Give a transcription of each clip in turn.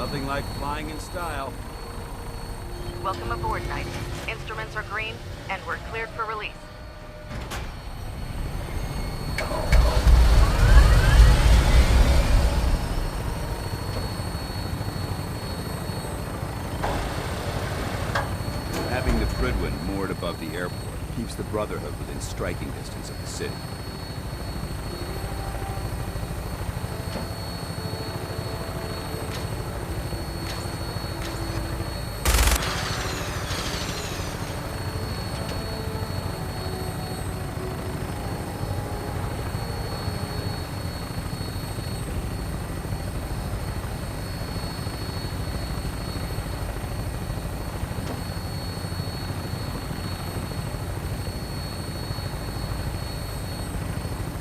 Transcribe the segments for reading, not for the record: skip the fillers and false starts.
Nothing like flying in style. Welcome aboard, Knight. Instruments are green, and we're cleared for release. Having the Brotherhood moored above the airport keeps the Brotherhood within striking distance of the city.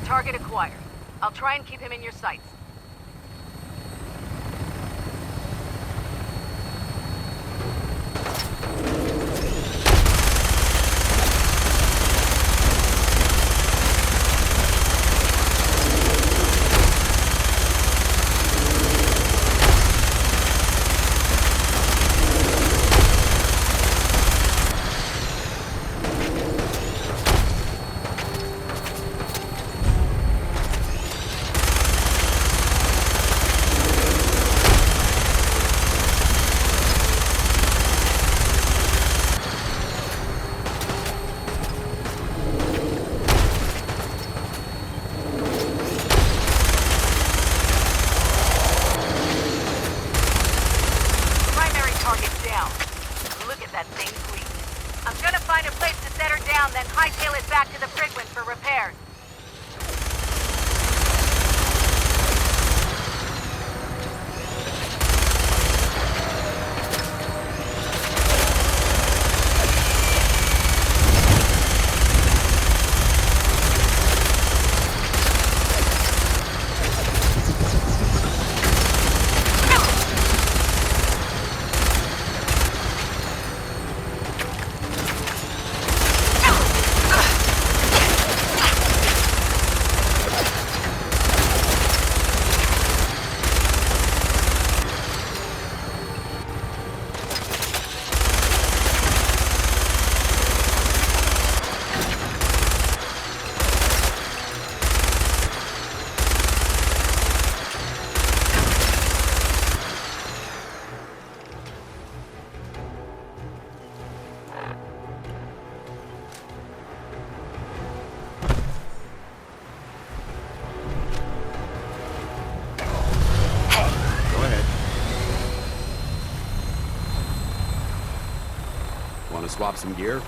Target acquired. I'll try and keep him in your sights. Then hightail it back to the Brotherhood for repairs. Want to swap some gear?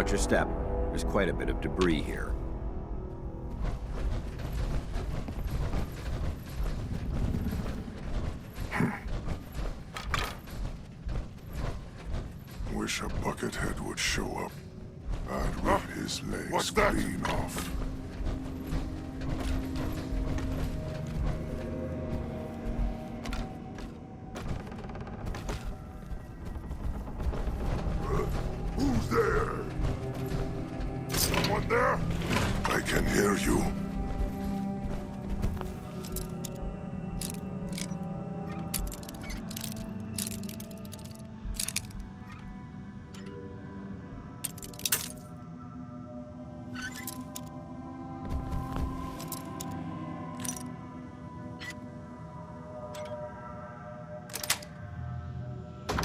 Watch your step. There's quite a bit of debris here. Wish a buckethead would show up. I'd rip his legs clean off. Who's there? Someone there? I can hear you.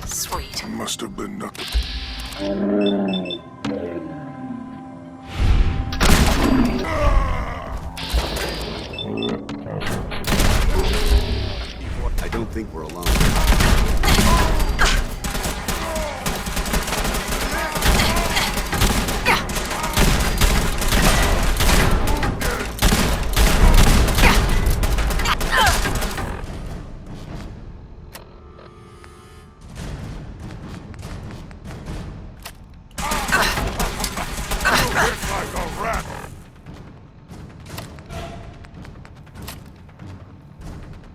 Sweet. Must have been nothing. I don't think we're alone. Like a rat.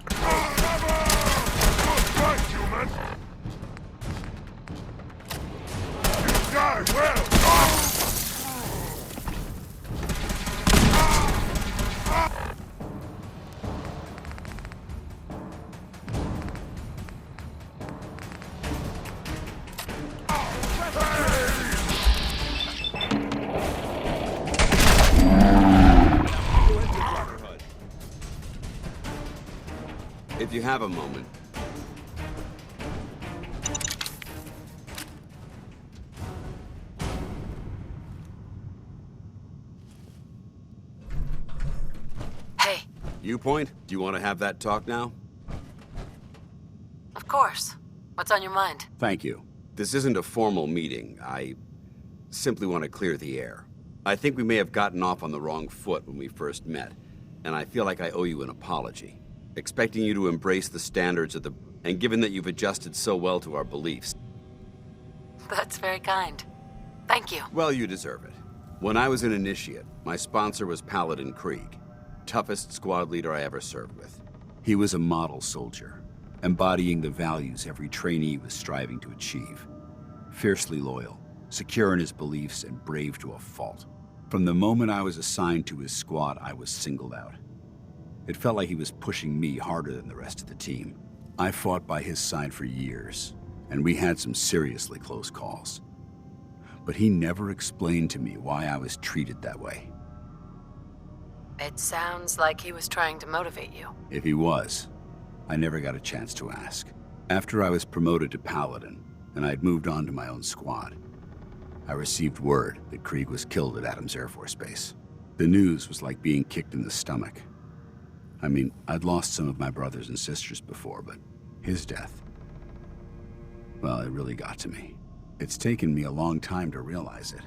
Good fight, human. You die well. If you have a moment. Hey, You point? Do you want to have that talk now? of course. What's on your mind? Thank you. This isn't a formal meeting. I simply want to clear the air. I think we may have gotten off on the wrong foot when we first met, and I feel like I owe you an apology. Expecting you to embrace the standards of the... and given that you've adjusted so well to our beliefs. That's very kind. Thank you. Well, you deserve it. When I was an initiate, my sponsor was Paladin Krieg, toughest squad leader I ever served with. He was a model soldier, embodying the values every trainee was striving to achieve. Fiercely loyal, secure in his beliefs, and brave to a fault. From the moment I was assigned to his squad, I was singled out. It felt like he was pushing me harder than the rest of the team. I fought by his side for years, and we had some seriously close calls. But he never explained to me why I was treated that way. It sounds like he was trying to motivate you. If he was, I never got a chance to ask. After I was promoted to Paladin, and I'd moved on to my own squad, I received word that Krieg was killed at Adams Air Force Base. The news was like being kicked in the stomach. I mean, I'd lost some of my brothers and sisters before, but his death, well, it really got to me. It's taken me a long time to realize it.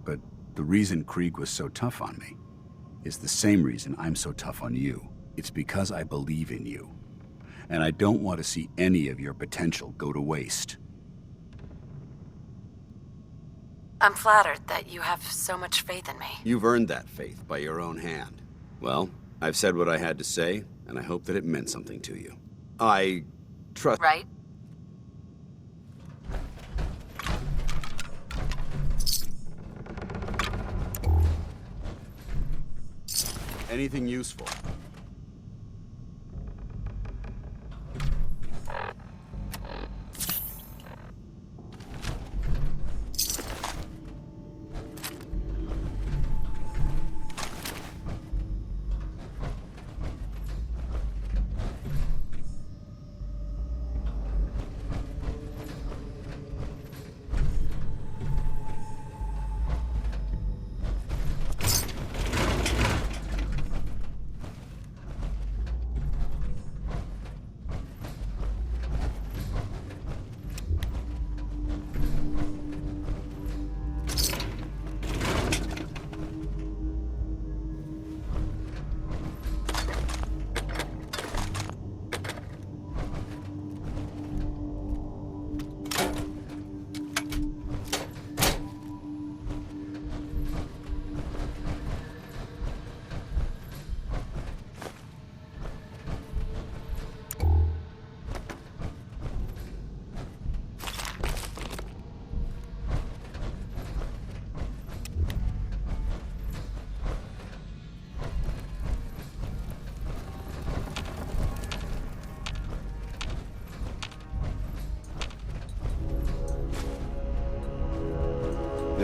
But the reason Krieg was so tough on me is the same reason I'm so tough on you. It's because I believe in you. And I don't want to see any of your potential go to waste. I'm flattered that you have so much faith in me. You've earned that faith by your own hand. Well, I've said what I had to say, and I hope that it meant something to you. I trust... Right? Anything useful?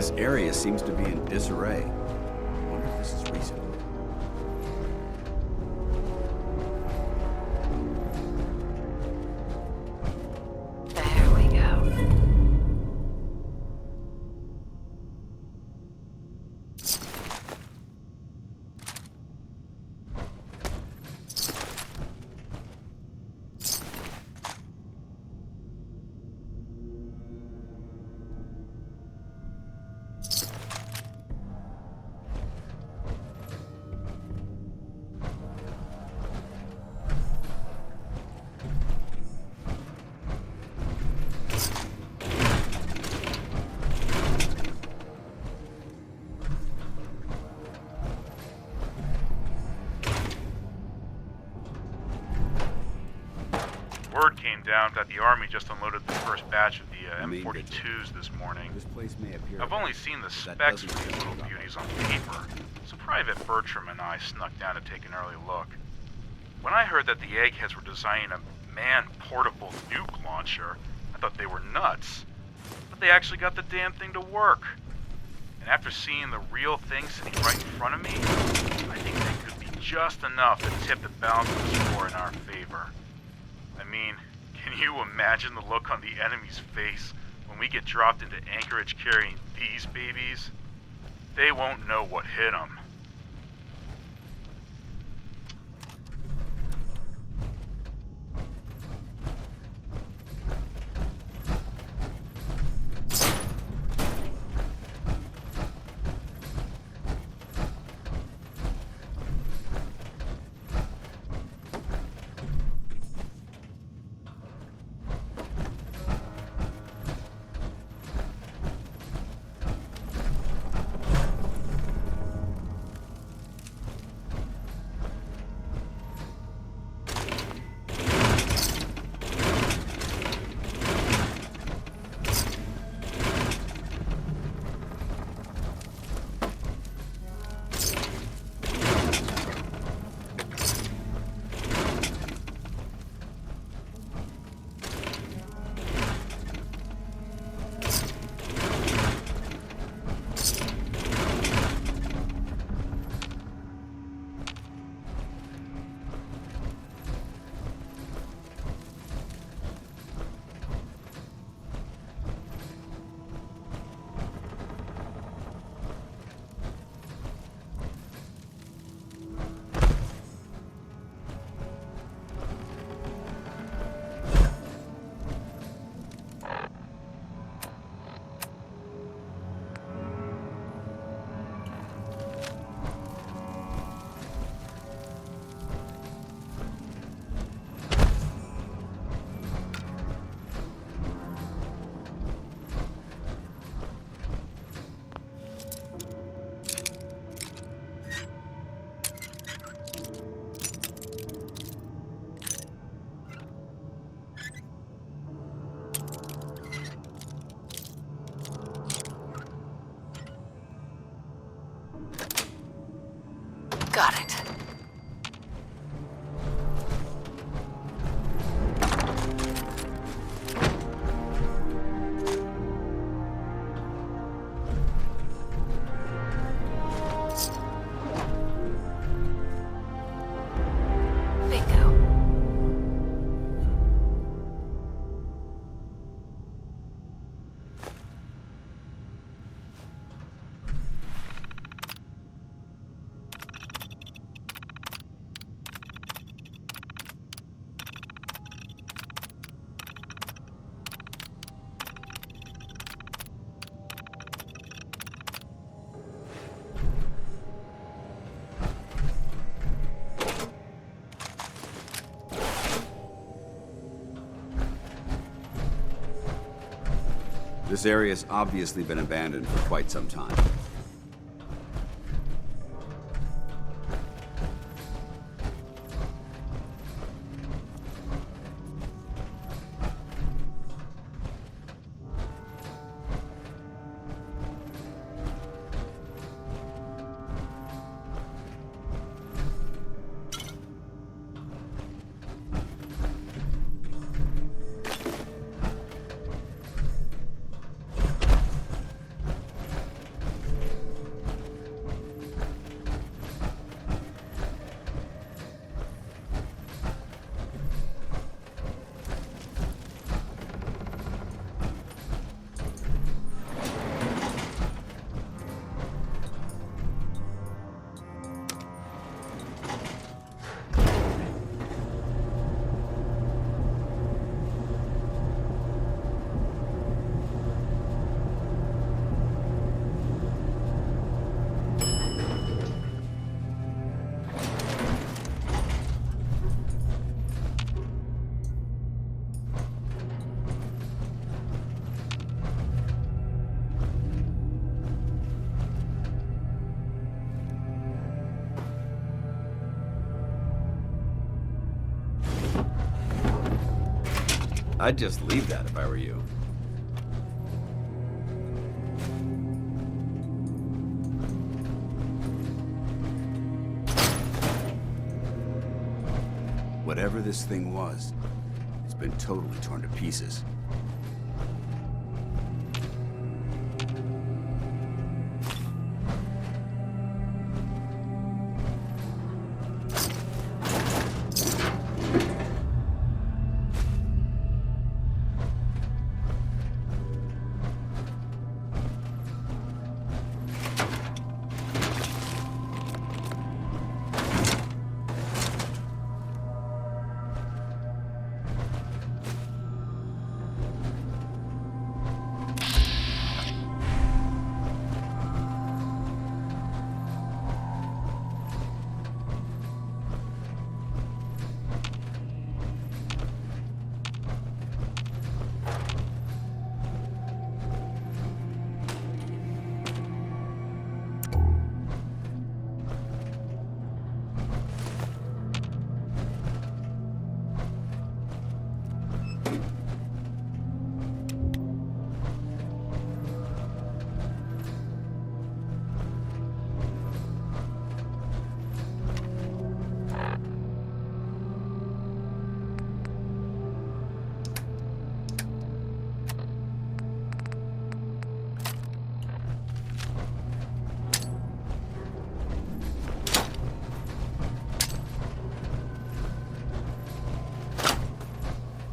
This area seems to be in disarray. I wonder if this is recent. There we go. Word came down that the army just unloaded the first batch of the I mean, M42s this morning. This place may appear... I've only seen the that specs doesn't for these mean little it's beauties on paper, so Private Bertram and I snuck down to take an early look. When I heard that the eggheads were designing a man-portable nuke launcher, I thought they were nuts. But they actually got the damn thing to work. And after seeing the real thing sitting right in front of me, I think they could be just enough to tip the balance of the score in our favor. I mean, can you imagine the look on the enemy's face when we get dropped into Anchorage carrying these babies? They won't know what hit them. Got it. Bingo. This area's obviously been abandoned for quite some time. I'd just leave that if I were you. Whatever this thing was, it's been totally torn to pieces.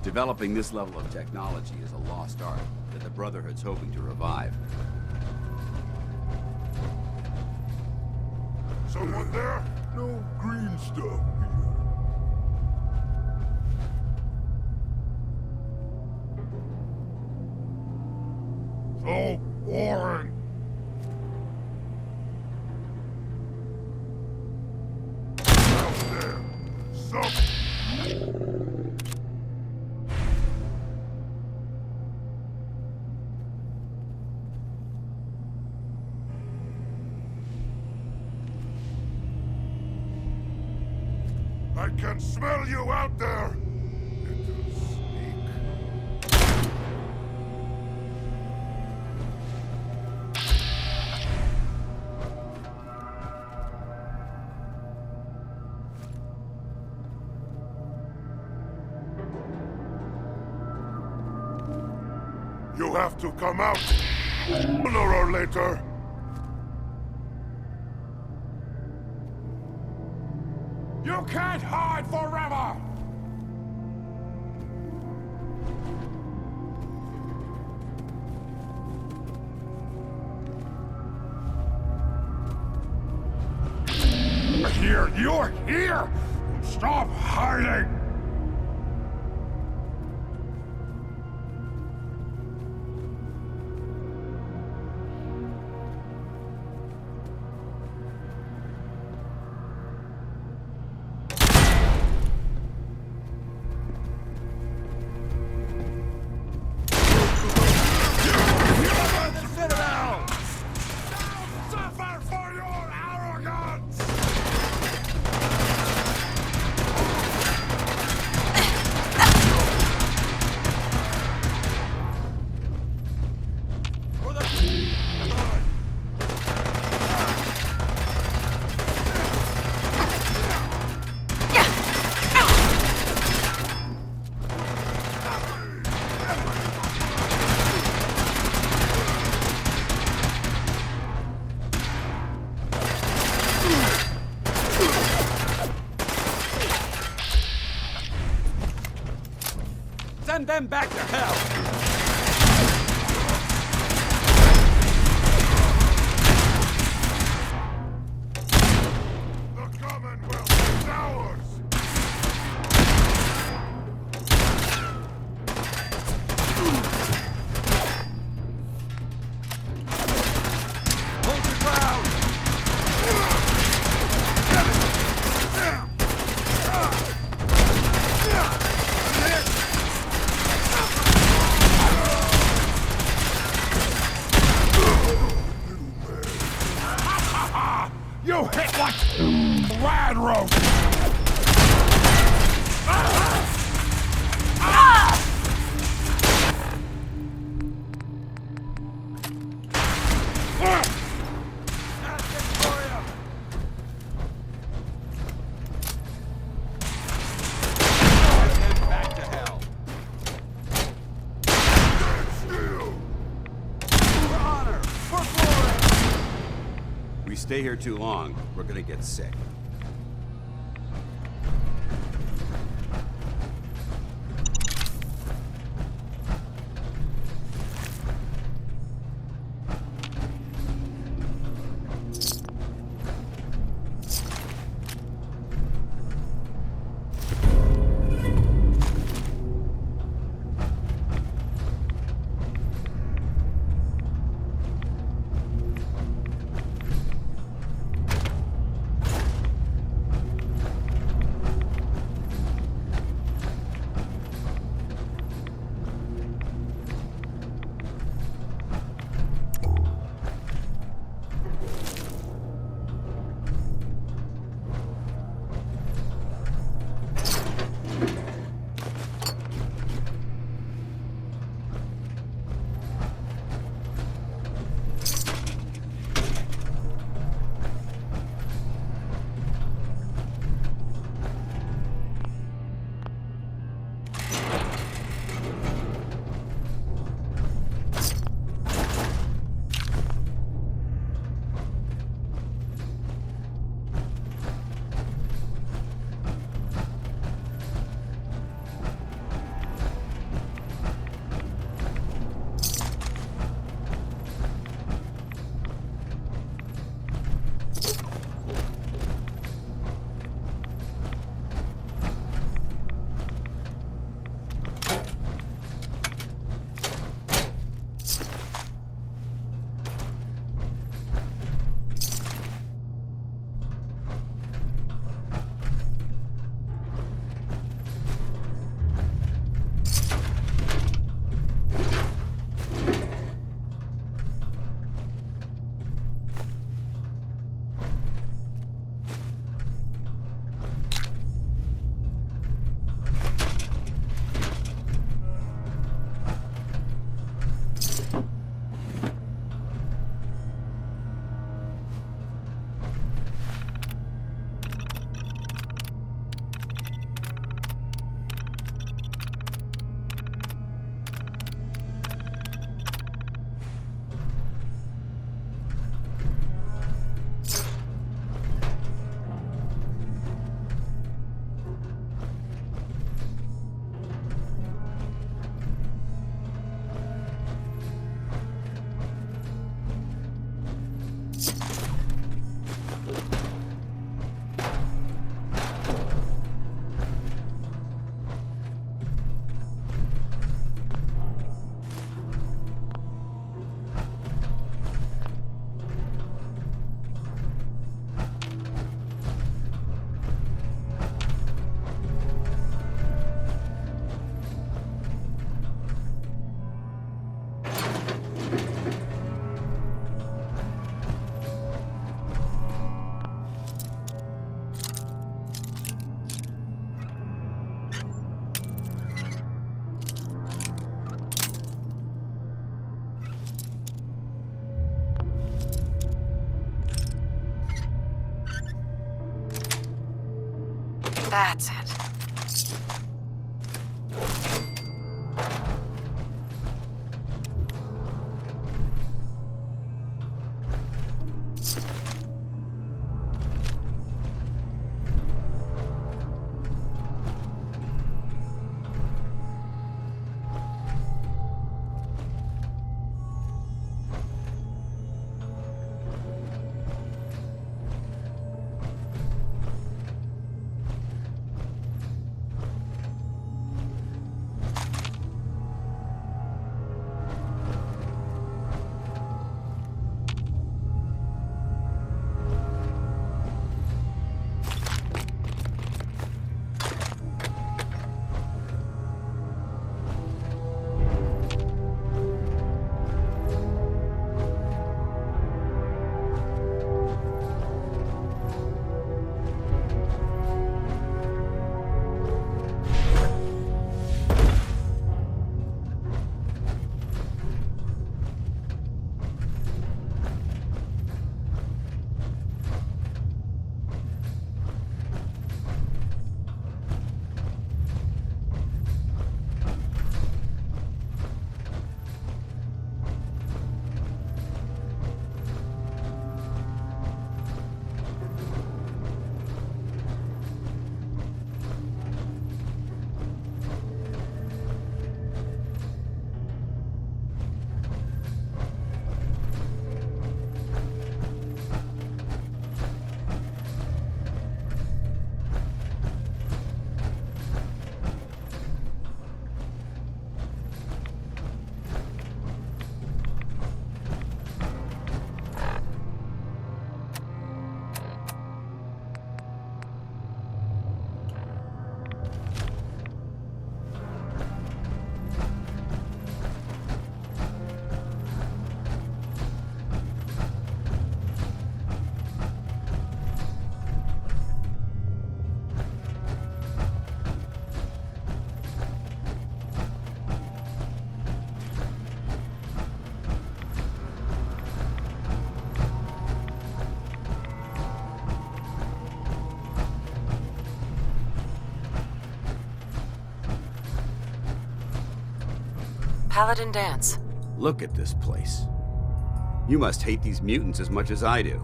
Developing this level of technology is a lost art that the Brotherhood's hoping to revive. Someone there? No green stuff here. So boring. Out there. Some. I can smell you out there! Little sneak. You have to come out, sooner or later. You can't hide forever! You're here! Stop hiding! Send them back to hell! The Commonwealth is ours! Hold your ground! stay here too long, we're gonna get sick. That's it. Paladin Dance. Look at this place. You must hate these mutants as much as I do.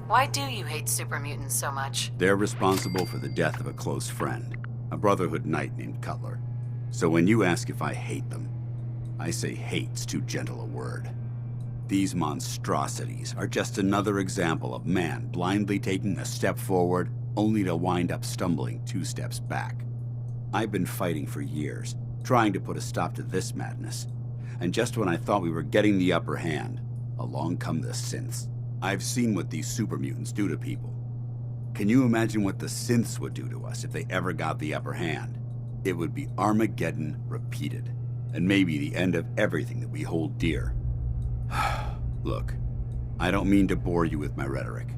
Why do you hate super mutants so much? They're responsible for the death of a close friend, a Brotherhood knight named Cutler. So when you ask if I hate them, I say hate's too gentle a word. These monstrosities are just another example of man blindly taking a step forward, only to wind up stumbling 2 steps back. I've been fighting for years, trying to put a stop to this madness. And just when I thought we were getting the upper hand, along come the synths. I've seen what these super mutants do to people. Can you imagine what the synths would do to us if they ever got the upper hand? It would be Armageddon repeated, and maybe the end of everything that we hold dear. Look, I don't mean to bore you with my rhetoric.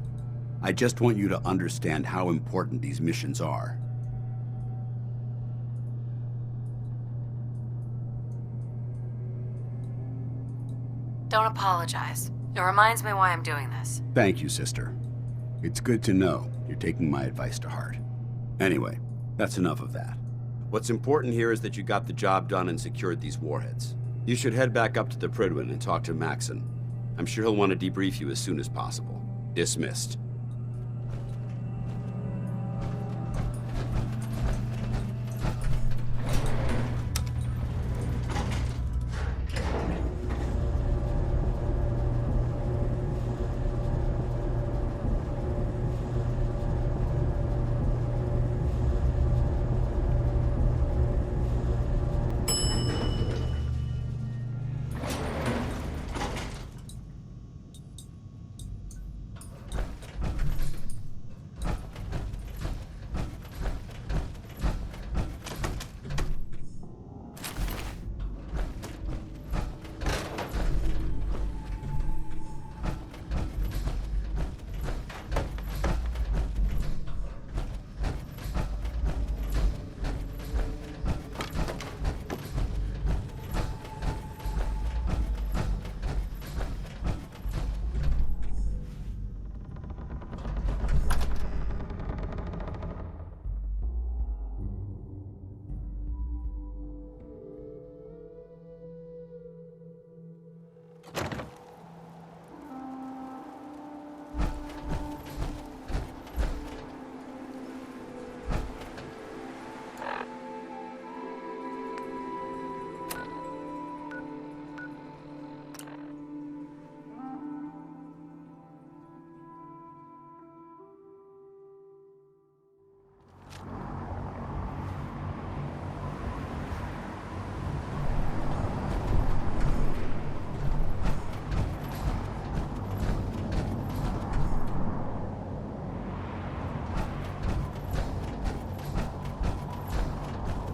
I just want you to understand how important these missions are. Don't apologize. It reminds me why I'm doing this. Thank you, sister. It's good to know you're taking my advice to heart. Anyway, that's enough of that. What's important here is that you got the job done and secured these warheads. You should head back up to the Prydwen and talk to Maxon. I'm sure he'll want to debrief you as soon as possible. Dismissed.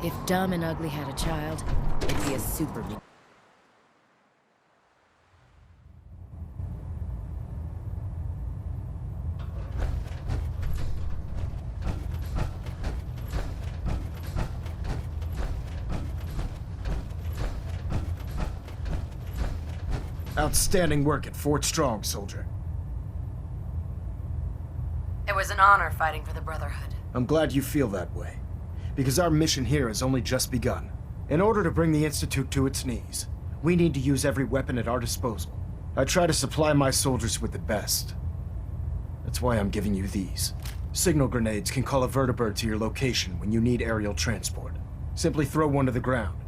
If Dumb and Ugly had a child, it'd be a super mutant. Outstanding work at Fort Strong, soldier. It was an honor fighting for the Brotherhood. I'm glad you feel that way, because our mission here has only just begun. In order to bring the Institute to its knees, we need to use every weapon at our disposal. I try to supply my soldiers with the best. That's why I'm giving you these. Signal grenades can call a vertibird to your location when you need aerial transport. Simply throw one to the ground,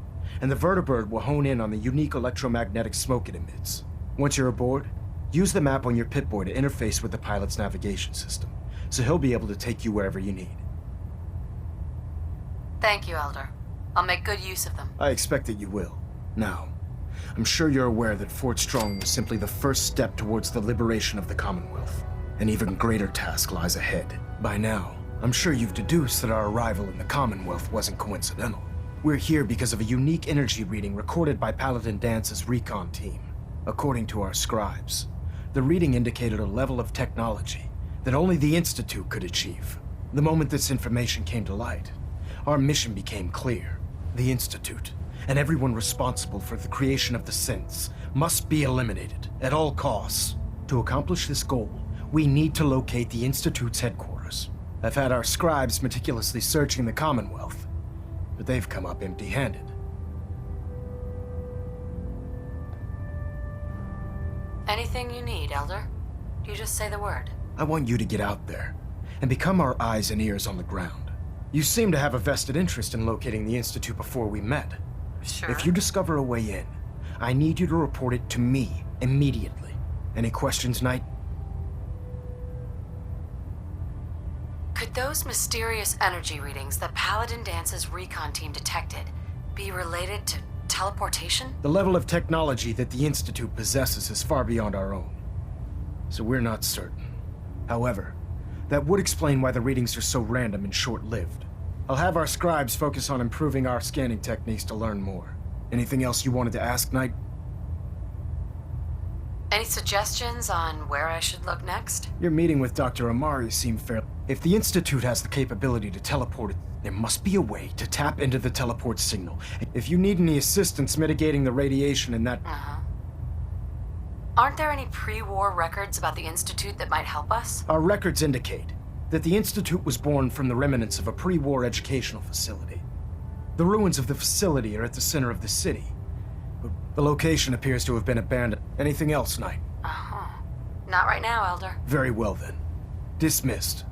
and the vertibird will hone in on the unique electromagnetic smoke it emits. Once you're aboard, use the map on your Pip-Boy to interface with the pilot's navigation system, so he'll be able to take you wherever you need. Thank you, Elder. I'll make good use of them. I expect that you will. Now, I'm sure you're aware that Fort Strong was simply the first step towards the liberation of the Commonwealth. An even greater task lies ahead. By now, I'm sure you've deduced that our arrival in the Commonwealth wasn't coincidental. We're here because of a unique energy reading recorded by Paladin Dance's recon team. According to our scribes, the reading indicated a level of technology that only the Institute could achieve. The moment this information came to light, our mission became clear. The Institute, and everyone responsible for the creation of the synths, must be eliminated at all costs. To accomplish this goal, we need to locate the Institute's headquarters. I've had our scribes meticulously searching the Commonwealth, but they've come up empty-handed. Anything you need, Elder? You just say the word. I want you to get out there and become our eyes and ears on the ground. You seem to have a vested interest in locating the Institute before we met. Sure. If you discover a way in, I need you to report it to me immediately. Any questions, Knight? Could those mysterious energy readings that Paladin Dance's recon team detected be related to teleportation? The level of technology that the Institute possesses is far beyond our own, so we're not certain. However, that would explain why the readings are so random and short-lived. I'll have our scribes focus on improving our scanning techniques to learn more. Anything else you wanted to ask, Knight? Any suggestions on where I should look next? Your meeting with Dr. Amari seemed fair. If the Institute has the capability to teleport it, there must be a way to tap into the teleport signal. If you need any assistance mitigating the radiation in that... Aren't there any pre-war records about the Institute that might help us? Our records indicate that the Institute was born from the remnants of a pre-war educational facility. The ruins of the facility are at the center of the city, but the location appears to have been abandoned. Anything else, Knight? Not right now, Elder. Very well then. Dismissed.